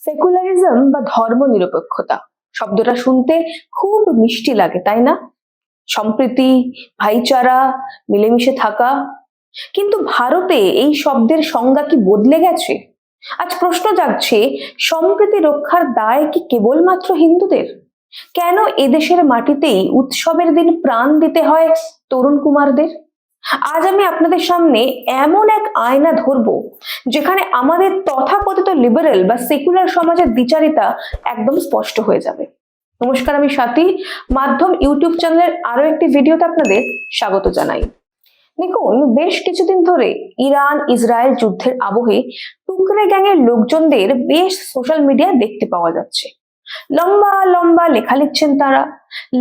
Secularism বা ধর্মনিরপেক্ষতা শব্দটা শুনতে খুব মিষ্টি লাগে, তাই না? সম্প্রীতি, ভাইচারা, মিলেমিশে থাকা। কিন্তু ভারতে এই শব্দের সংজ্ঞা কি বদলে গেছে? আজ প্রশ্ন জাগছে, সম্প্রীতি রক্ষার দায় কি কেবলমাত্র হিন্দুদের? কেন এদেশের মাটিতেই উৎসবের দিন প্রাণ দিতে হয় তরুণ কুমারদের? আজ আমি আপনাদের সামনে এমন এক আয়না ধরবো যেখানে আমাদের তথাকথিত লিবারেল বা সেকুলার সমাজের দ্বিচারিতা একদম স্পষ্ট হয়ে যাবে। নমস্কার, আমি স্বাতী। মাধ্যম ইউটিউব চ্যানেলের আরো একটি ভিডিওতে আপনাদের স্বাগত জানাই। দেখুন, বেশ কিছুদিন ধরে ইরান ইসরায়েল যুদ্ধের আবহে টুকরে গ্যাংয়ের লোকজনদের বেশ সোশ্যাল মিডিয়ায় দেখতে পাওয়া যাচ্ছে। লম্বা লম্বা লেখা লিখছেন তারা,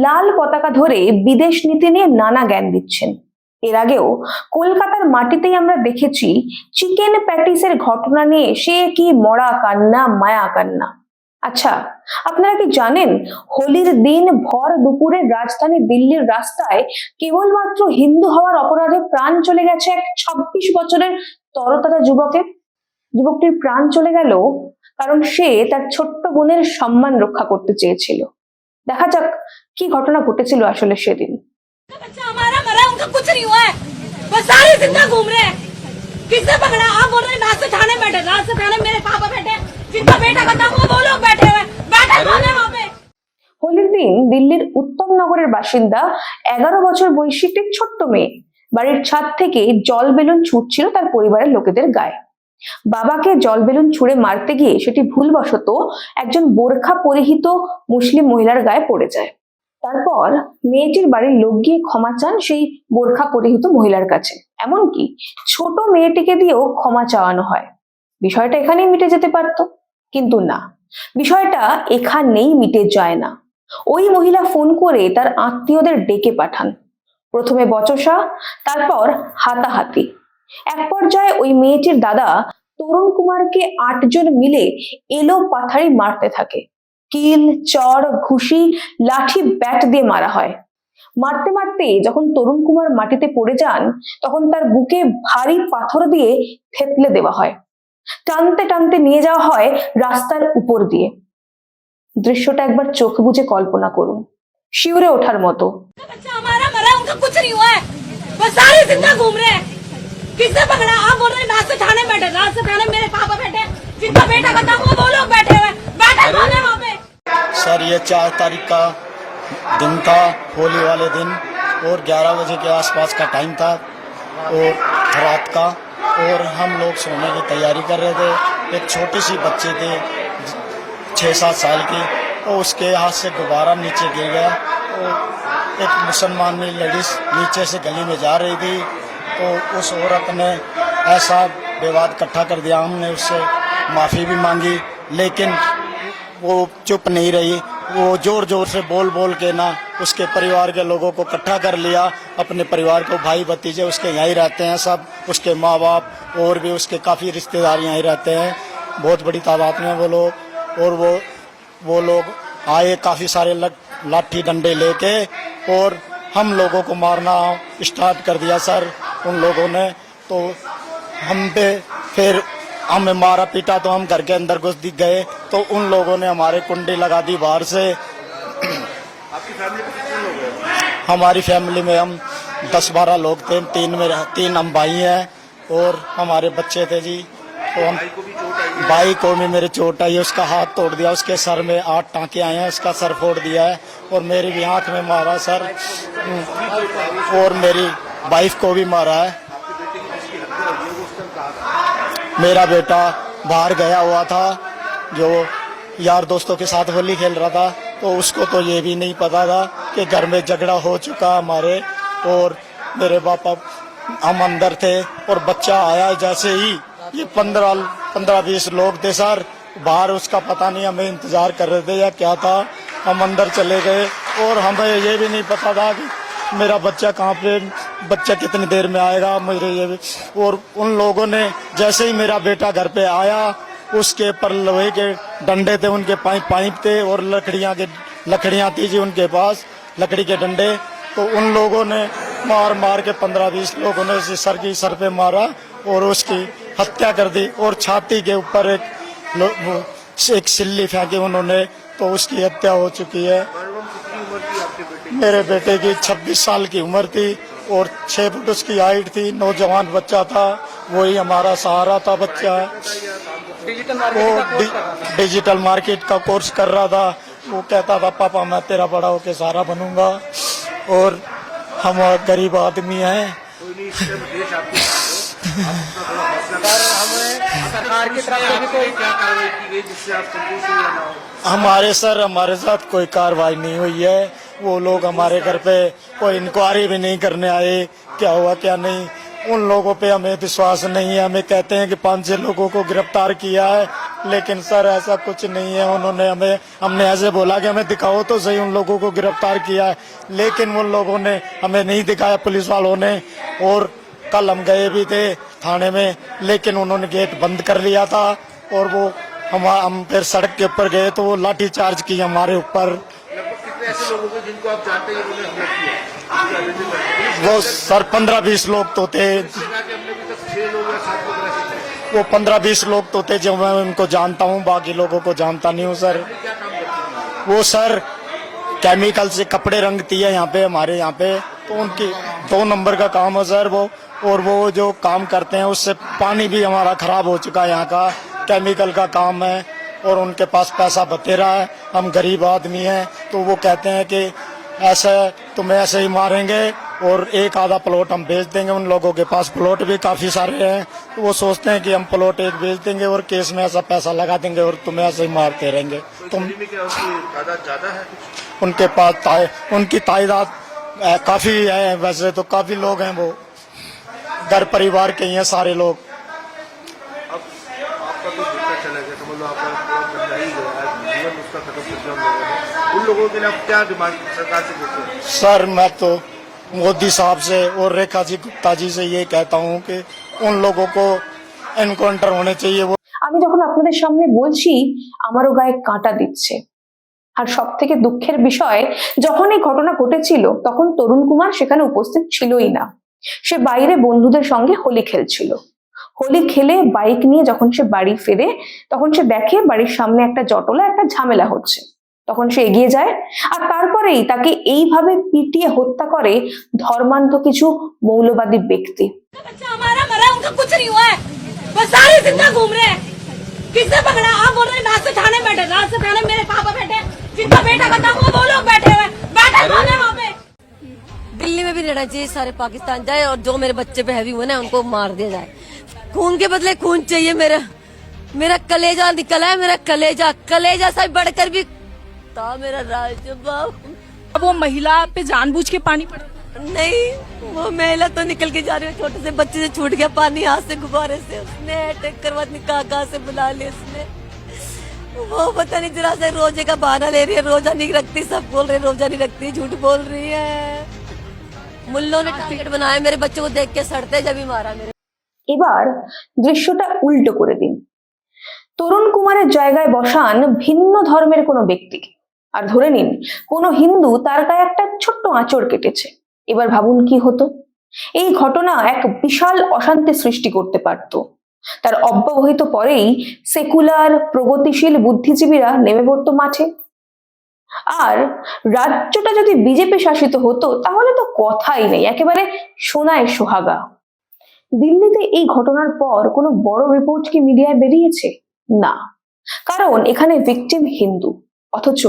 লাল পতাকা ধরে বিদেশ নীতি নিয়ে নানা জ্ঞান দিচ্ছেন। এর আগেও কলকাতার মাটিতেই আমরা দেখেছি চিকেন প্যাটিসের ঘটনা নিয়ে সে কি মরা কান্না, মায়া কান্না। আচ্ছা, আপনারা কি জানেন হোলির দিন ভর দুপুরে রাজধানী দিল্লির রাস্তায় কেবলমাত্র হিন্দু হওয়ার অপরাধে প্রাণ চলে গেছে এক 26 বছরের তরতাজা যুবকটির প্রাণ চলে গেল কারণ সে তার ছোট্ট বোনের সম্মান রক্ষা করতে চেয়েছিল। দেখা যাক কি ঘটনা ঘটেছিল আসলে সেদিন। बच्चा हमारा मरा, उनका कुछ नहीं हुआ है, वो सारे जिंदा घूम रहे हैं। किसने पकड़ा? आप बोल रहे हैं रात से थाने बैठे, रात से थाने मेरे पापा बैठे, जिनका बेटा खत्म हुआ वो लोग बैठे हुए, बैठे कौन है वहाँ पे? হোলির দিন দিল্লির উত্তম নগরের বাসিন্দা 11 বছর বয়সী একটি ছোট্ট মেয়ে বাড়ির ছাদ থেকে জল বেলুন ছুটছিল তার পরিবারের লোকেদের গায়ে। বাবাকে জল বেলুন ছুঁড়ে মারতে গিয়ে সেটি ভুলবশত একজন বোরখা পরিহিত মুসলিম মহিলার গায়ে পড়ে যায়। তারপর মেয়েটির বাড়ির লোক গিয়ে ক্ষমা চান সেই বোরখা পরিহিত মহিলার কাছে, এমনকি ছোট মেয়েটিকে দিয়েও ক্ষমা চাওয়ানো হয়। বিষয়টা এখানেই মিটে যেতে পারত, কিন্তু না, বিষয়টা এখানেই মিটে যায় না। ওই মহিলা ফোন করে তার আত্মীয়দের ডেকে পাঠান। প্রথমে বচসা, তারপর হাতাহাতি। এক পর্যায়ে ওই মেয়েটির দাদা তরুণ কুমারকে 8 জন মিলে এলো পাথারি মারতে থাকে। কিল, চড়, ঘুষি, লাঠি, ব্যাট দিয়ে মারা হয়। মারতে মারতে যখন তরুণ কুমার মাটিতে পড়ে যান তখন তার বুকে ভারী পাথর দিয়ে থেতলে দেওয়া হয়। টানতে টানতে নিয়ে যাওয়া হয় রাস্তার উপর দিয়ে। দৃশ্যটা একবার চোখ বুজে কল্পনা করুন, শিউরে ওঠার মতো। बच्चा हमारा मरा, उनका कुछ नहीं हुआ है, वो सारे जिंदा घूम रहे हैं। किसने पकड़ा? आप बोल रहे हैं रात से थाने बैठे, रात से थाने मेरे पापा बैठे, जिनका बेटा खत्म हुआ वो लोग बैठे हुए, बैठे कौन है वहाँ पे? सर ये 4 तारीख का दिन था, होली वाले दिन, और 11 बजे के आसपास का टाइम था और रात का, और हम लोग सोने की तैयारी कर रहे थे। एक छोटी सी बच्ची थी 6-7 साल की, तो उसके हाथ से गुब्बारा नीचे गिर गया। तो एक मुसलमान लेडीज नीचे से गली में जा रही थी, तो उस औरत ने ऐसा विवाद इकट्ठा कर दिया। हमने उससे माफ़ी भी मांगी, लेकिन वो चुप नहीं रही। वो जोर जोर से बोल बोल के ना उसके परिवार के लोगों को इकट्ठा कर लिया। अपने परिवार को, भाई भतीजे उसके यहीं रहते हैं सब, उसके माँ बाप और भी उसके काफ़ी रिश्तेदार यहीं रहते हैं, बहुत बड़ी तादाद में वो लोग। और वो लोग आए काफ़ी सारे लाठी डंडे लेके, और हम लोगों को मारना स्टार्ट कर दिया सर उन लोगों ने। तो हम पे फिर हमें मारा पीटा, तो हम घर के अंदर घुस गए, तो उन लोगों ने हमारे कुंडी लगा दी बाहर से। आपकी फैमिली में कितने लोग हैं? हमारी फैमिली में हम 10-12 लोग थे। 3 हम भाई हैं और हमारे बच्चे थे जी। तो हम भाई को भी मेरे चोट आई है, उसका हाथ तोड़ दिया, उसके सर में 8 टाँके आए हैं, उसका सर फोड़ दिया है, और मेरी भी आँख में मारा सर, और मेरी वाइफ को भी मारा है। मेरा बेटा बाहर गया हुआ था, जो यार दोस्तों के साथ होली खेल रहा था, तो उसको तो ये भी नहीं पता था कि घर में झगड़ा हो चुका हमारे। और मेरे पापा, हम अंदर थे और बच्चा आया जैसे ही, ये 15-20 लोग थे सर बाहर, उसका पता नहीं, हमें इंतजार कर रहे थे या क्या था। हम अंदर चले गए और हमें ये भी नहीं पता था कि मेरा बच्चा कहाँ पे, बच्चा कितनी देर में आएगा मेरे ये भी। और उन लोगों ने जैसे ही मेरा बेटा घर पे आया, उसके पर लोहे के डंडे थे, उनके पाइप थे, और लकड़ियाँ थी जी उनके पास, लकड़ी के डंडे। तो उन लोगों ने मार के 15-20 लोगों ने सर पे मारा और उसकी हत्या कर दी। और छाती के ऊपर एक एक सिल्ली फेंकी उन्होंने, तो उसकी हत्या हो चुकी है। मैडम कितनी उम्र थी आपके बेटे की? मेरे बेटे की 26 साल की उम्र थी और 6 फुट उसकी हाइट थी। नौजवान बच्चा था, वही हमारा सहारा था बच्चा। वो डिजिटल मार्केट का कोर्स कर रहा था। वो कहता था पापा मैं तेरा बड़ा होके सहारा बनूंगा, और हम गरीब आदमी हैं। कोई नहीं, इस टाइम देश आपके साथ है। आप अपना थोड़ा हौसला सरकार की तरफ से भी कोई क्या कार्रवाई की गई जिससे आप संतुष्ट हो या ना हो? हमारे साथ कोई कार्रवाई नहीं हुई है। वो लोग हमारे घर पे कोई इंक्वायरी भी नहीं करने आए, क्या हुआ क्या नहीं। उन लोगों पे हमें विश्वास नहीं है। हमें कहते हैं कि 5-6 लोगों को गिरफ्तार किया है, लेकिन सर ऐसा कुछ नहीं है। उन्होंने हमने ऐसे बोला कि हमें दिखाओ तो सही उन लोगों को गिरफ्तार किया है, लेकिन उन लोगों ने हमें नहीं दिखाया, पुलिस वालों ने। और कल हम गए भी थे थाने में, लेकिन उन्होंने गेट बंद कर लिया था, और वो हम फिर सड़क के ऊपर गए तो वो लाठी चार्ज की हमारे ऊपर। लगभग कितने ऐसे लोगों को जिनको आप जानते हैं उन्होंने हमला किया? वो सर 15-20 लोग तो थे। हमने अभी तक 6 लोग या 7 लोग रहते हैं। वो 15-20 लोग तो थे जो मैं उनको जानता हूँ, बाकी लोगों को जानता नहीं हूँ सर। क्या काम करते हैं? वो सर केमिकल से कपड़े रंगती है यहाँ पे, हमारे यहाँ पे, तो उनकी 2 नंबर का काम है सर वो। और वो जो काम करते हैं उससे पानी भी हमारा खराब हो चुका है, यहाँ का केमिकल का काम है, और उनके पास पैसा बतेरा है। हम गरीब आदमी हैं, तो वो कहते हैं कि ऐसे तुम्हें ऐसे ही मारेंगे और एक आधा प्लॉट हम बेच देंगे। उन लोगों के पास प्लॉट भी काफी सारे हैं, तो वो सोचते हैं कि हम प्लॉट एक बेच देंगे और केस में ऐसा पैसा लगा देंगे और तुम्हें ऐसे ही मारते रहेंगे। तुम दिल्ली में क्या उसकी तादाद ज्यादा है कुछ? उनके पास उनकी तादाद काफी है, वैसे तो काफी लोग हैं, वो घर परिवार के ही हैं सारे लोग। अब आपका तो बेटा चला गया, समझ लो आपका पूरा बंदा ही गया, जीवन उसका खत्म कर दिया हम लोगों ने। उन लोगों के लिए आप क्या डिमांड सरकार से देते हैं? सर मैं तो मोदी साहब से और रेखा जी गुप्ता जी से ये कहता हूँ कि उन लोगों को एनकाउंटर होने चाहिए। वो আমি যখন আপনাদের সামনে বলছি আমারও গায়ে কাঁটা দিচ্ছে। আর সব থেকে দুঃখের বিষয়, যখন এই ঘটনা ঘটেছিল তখন তরুণ কুমার সেখানে উপস্থিত ছিলই না। সে বাইরে বন্ধুদের সঙ্গে হোলি খেলছিল। হোলি খেলে বাইক নিয়ে যখন সে বাড়ি ফেরে, তখন সে দেখে বাড়ির সামনে একটা জটলা, একটা ঝামেলা হচ্ছে। তখন সে এগিয়ে যায়, আর তারপরেই তাকে এইভাবে পিটিয়ে হত্যা করে ধর্মান্ধ কিছু মৌলবাদী ব্যক্তি। बच्चा हमारा मरा, उनका कुछ नहीं हुआ है, बस सारे जिंदा घूम रहे हैं। किसने पकड़ा? आप बोल रहे हैं रात से थाने बैठे, रात से थाने मेरे पापा बैठे, जिनका बेटा खत्म हुआ वो लोग बैठे हुए, बैठे कौन है वहाँ पे? दिल्ली में भी रहना चाहिए, सारे पाकिस्तान जाए और जो मेरे बच्चे पे हैवी हुए ना उनको मार दिया जाए। खून के बदले खून चाहिए। मेरा कलेजा निकला है, मेरा कलेजा से बढ़कर भी था मेरा राजबाब। वो महिला पे जानबूझ के पानी पड़ा? नहीं, वो महिला तो निकल के जा रही है, छोटे से बच्चे से छूट गया पानी हाथ से, गुब्बारे से उसने अटैक करवा, कहाँ से बुला लिया उसने। वो पता नहीं जरा से रोजे का बहाना ले रही है, रोजा नहीं रखती, सब बोल रहे रोजा नहीं रखती, झूठ बोल रही है। मुल्लों ने टारगेट बनाया, मेरे बच्चे को देख के सड़ते जब ही मारा मेरे। এবার দৃশ্যটা উল্টো করে দিন। তরুণ কুমারের জায়গায় বসান ভিন্ন ধর্মের কোনো ব্যক্তিকে, আর ধরে নিন কোনো হিন্দু তার গায়ে একটা ছোট্ট আঁচড় কেটেছে। এবার ভাবুন কি হতো। এই ঘটনা এক বিশাল অশান্তি সৃষ্টি করতে পারত। তার অব্যবহিত পরেই সেকুলার প্রগতিশীল বুদ্ধিজীবীরা নেমে পড়তো মাঠে। আর রাজ্যটা যদি বিজেপি শাসিত হতো তাহলে তো কথাই নেই, একেবারে সোনায় সোহাগা। দিল্লিতে এই ঘটনার পর কোনো বড় রিপোর্ট কি মিডিয়ায় বেরিয়েছে? না, কারণ এখানে ভিকটিম হিন্দু। অথচ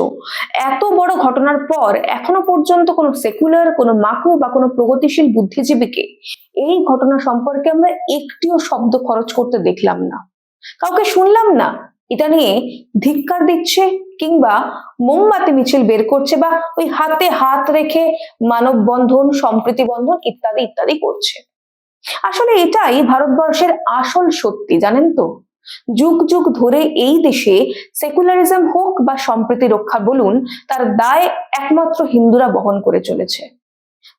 এত বড় ঘটনার পর এখনো পর্যন্ত কোনো সেকুলার, কোনো মাকু বা কোনো প্রগতিশীল বুদ্ধিজীবীকে এই ঘটনা সম্পর্কে আমরা একটিও শব্দ খরচ করতে দেখলাম না। কাউকে শুনলাম না এটা নিয়ে ধিক্কার দিচ্ছে কিংবা মোমবাতি মিছিল বের করছে বা ওই হাতে হাত রেখে মানববন্ধন, সম্প্রীতি বন্ধন ইত্যাদি ইত্যাদি করছে। আসলে এটাই ভারতবর্ষের আসল সত্যি, জানেন তো। যুগ যুগ ধরে এই দেশে সেকুলারিজম হোক বা সম্প্রীতি রক্ষা বলুন, তার দায় একমাত্র হিন্দুরা বহন করে চলেছে।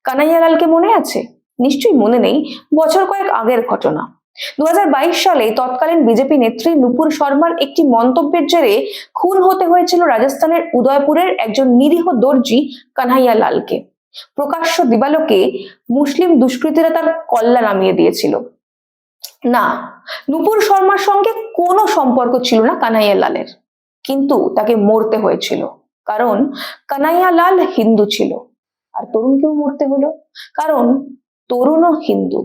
কানাইয়ালালকে মনে আছে? নিশ্চয়ই মনে নেই, বছর কয়েক আগের ঘটনা। 2022 সালে তৎকালীন বিজেপি নেত্রী নুপুর শর্মার একটি মন্তব্যের জেরে খুন হতে হয়েছিল রাজস্থানের উদয়পুরের একজন নিরীহ দর্জি কানাইয়ালালকে। প্রকাশ্য দিবালোকে মুসলিম দুষ্কৃতীরা তার কল্লা নামিয়ে দিয়েছিল। না, নুপুর শর্মার সঙ্গে কোনো সম্পর্ক ছিল না কানাইয়ালালের। কিন্তু তাকে মরতে হয়েছিল, কারণ কানাইয়ালাল হিন্দু ছিল। আর তরুণকেও মরতে হলো, কারণ তরুণও হিন্দু।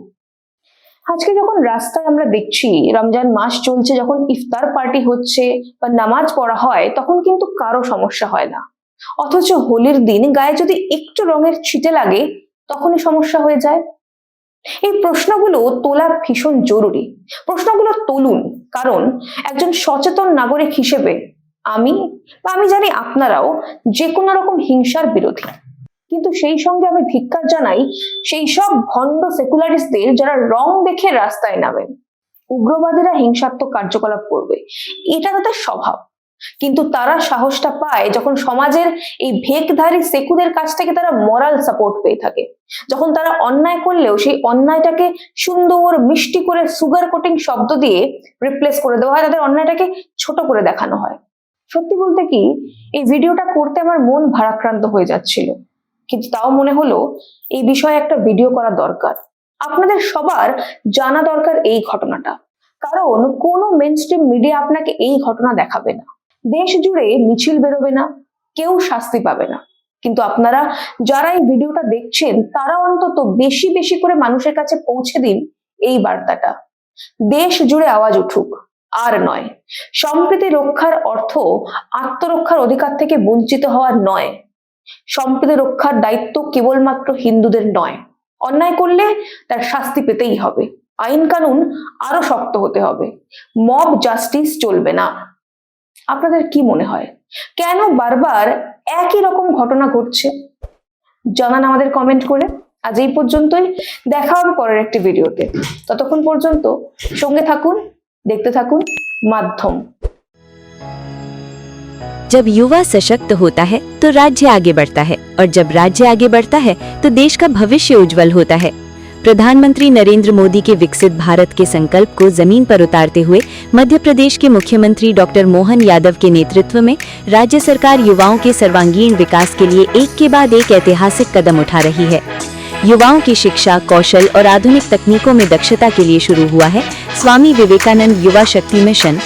আজকে যখন রাস্তায় আমরা দেখছি রমজান মাস চলছে, যখন ইফতার পার্টি হচ্ছে বা নামাজ পড়া হয়, তখন কিন্তু কারো সমস্যা হয় না। অথচ হোলির দিন গায়ে যদি একটু রঙের ছিটে লাগে, তখনই সমস্যা হয়ে যায়। এই প্রশ্নগুলো তোলা ভীষণ জরুরি। প্রশ্নগুলো তুলুন, কারণ একজন সচেতন নাগরিক হিসেবে আমি জানি আপনারাও যে কোনো রকম হিংসার বিরোধী। কিন্তু সেই সঙ্গে আমি ধিক্কার জানাই সেই সব ভণ্ড সেকুলারিস্টদের যারা রং দেখে রাস্তায় নামেন। উগ্রবাদীরা হিংসাত্মক কার্যকলাপ করবে, এটা তাদের স্বভাব। কিন্তু তারা সাহসটা পায় যখন সমাজের এই ভেকধারী সেকুদের কাছ থেকে তারা মরাল সাপোর্ট পেয়ে থাকে। যখন তারা অন্যায় করলেও সেই অন্যায়টাকে সুন্দর মিষ্টি করে সুগার কোটিং শব্দ দিয়ে রিপ্লেস করে দেওয়া হয়, তাদের অন্যায়টাকে ছোট করে দেখানো হয়। সত্যি বলতে কি, এই ভিডিওটা করতে আমার মন ভারাক্রান্ত হয়ে যাচ্ছিল, কিন্তু তাও মনে হলো এই বিষয়ে একটা ভিডিও করা দরকার। আপনাদের সবার জানা দরকার এই ঘটনাটা, কারণ কোনো মেইনস্ট্রিম মিডিয়া আপনাকে এই ঘটনা দেখাবে না। দেশ জুড়ে মিছিল বেরোবে না, কেউ শাস্তি পাবে না, কিন্তু আপনারা যারা এই ভিডিওটা দেখছেন তারা অন্তত বেশি বেশি করে মানুষের কাছে পৌঁছে দিন এই বার্তাটা। দেশ জুড়ে আওয়াজ উঠুক, আর নয়। সম্প্রীতি রক্ষার অর্থ আত্মরক্ষার অধিকার থেকে বঞ্চিত হওয়া নয়। সম্প্রীতি রক্ষার দায়িত্ব কেবলমাত্র হিন্দুদের নয়। অন্যায় করলে তার শাস্তি পেতেই হবে। আইন কানুন আরো শক্ত হতে হবে। মব জাস্টিস চলবে না। আপনাদের কি মনে হয়, কেন বারবার একই রকম ঘটনা ঘটছে? জানান আমাদের কমেন্ট করে। আজ এই পর্যন্তই, দেখা হবে পরের একটি ভিডিওতে। ততক্ষণ পর্যন্ত সঙ্গে থাকুন, দেখতে থাকুন মাধ্যম। जब युवा सशक्त होता है तो राज्य आगे बढ़ता है, और जब राज्य आगे बढ़ता है तो देश का भविष्य उज्जवल होता है। प्रधानमंत्री नरेंद्र मोदी के विकसित भारत के संकल्प को जमीन पर उतारते हुए मध्य प्रदेश के मुख्यमंत्री डॉक्टर मोहन यादव के नेतृत्व में राज्य सरकार युवाओं के सर्वांगीण विकास के लिए एक के बाद एक ऐतिहासिक कदम उठा रही है। युवाओं की शिक्षा, कौशल और आधुनिक तकनीकों में दक्षता के लिए शुरू हुआ है स्वामी विवेकानंद युवा शक्ति मिशन।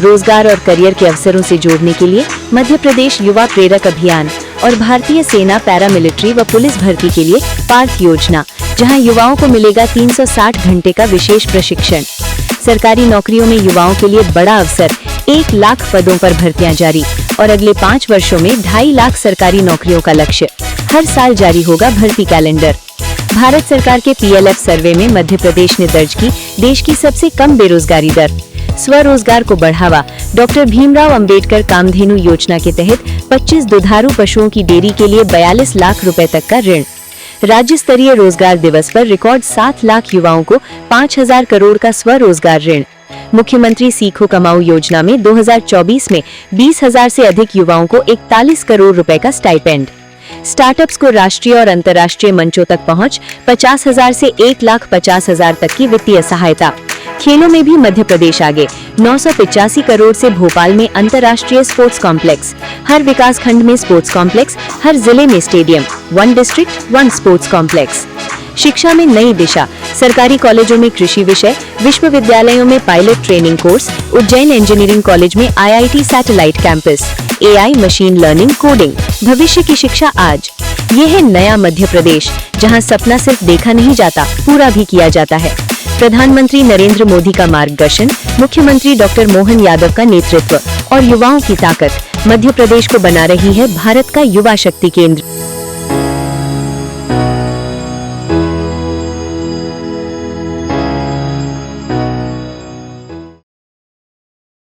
रोजगार और करियर के अवसरों से जोड़ने के लिए मध्य प्रदेश युवा प्रेरक अभियान और भारतीय सेना, पैरामिलिट्री व पुलिस भर्ती के लिए पार्थ योजना, जहां युवाओं को मिलेगा 360 घंटे का विशेष प्रशिक्षण। सरकारी नौकरियों में युवाओं के लिए बड़ा अवसर, 1 लाख पदों पर भर्तियां जारी, और अगले 5 वर्षों में 2.5 लाख सरकारी नौकरियों का लक्ष्य। हर साल जारी होगा भर्ती कैलेंडर। भारत सरकार के PLF सर्वे में मध्य प्रदेश ने दर्ज की देश की सबसे कम बेरोजगारी दर। स्वरोजगार को बढ़ावा, डॉक्टर भीमराव अंबेडकर कामधेनु योजना के तहत 25 दुधारू पशुओं की डेयरी के लिए 42 लाख रुपए तक का ऋण। राज्य स्तरीय रोजगार दिवस पर रिकॉर्ड 7 लाख युवाओं को 5,000 करोड़ का स्वरोजगार ऋण। मुख्यमंत्री सीखो कमाओ योजना में 2024 में 20,000 से अधिक युवाओं को 41 करोड़ रुपए का स्टाइपेंड। स्टार्टअप्स को राष्ट्रीय और अंतर्राष्ट्रीय मंचों तक पहुंच, 50,000 से 1,50,000 तक की वित्तीय सहायता। खेलों में भी मध्य प्रदेश आगे, 985 करोड़ से भोपाल में अंतर्राष्ट्रीय स्पोर्ट्स कॉम्प्लेक्स। हर विकास खंड में स्पोर्ट्स कॉम्प्लेक्स, हर जिले में स्टेडियम, 1 डिस्ट्रिक्ट 1 स्पोर्ट्स कॉम्प्लेक्स। शिक्षा में नई दिशा, सरकारी कॉलेजों में कृषि विषय, विश्वविद्यालयों में pilot training course, Ujjain engineering college में IIT satellite campus, AI, machine learning, coding. भविष्य की शिक्षा आज। ये है नया मध्य प्रदेश, जहां सपना सिर्फ देखा नहीं जाता, पूरा भी किया जाता है। प्रधानमंत्री नरेंद्र मोदी का मार्गदर्शन, मुख्यमंत्री डॉक्टर मोहन यादव का नेतृत्व और युवाओं की ताकत मध्य प्रदेश को बना रही है भारत का युवा शक्ति केंद्र।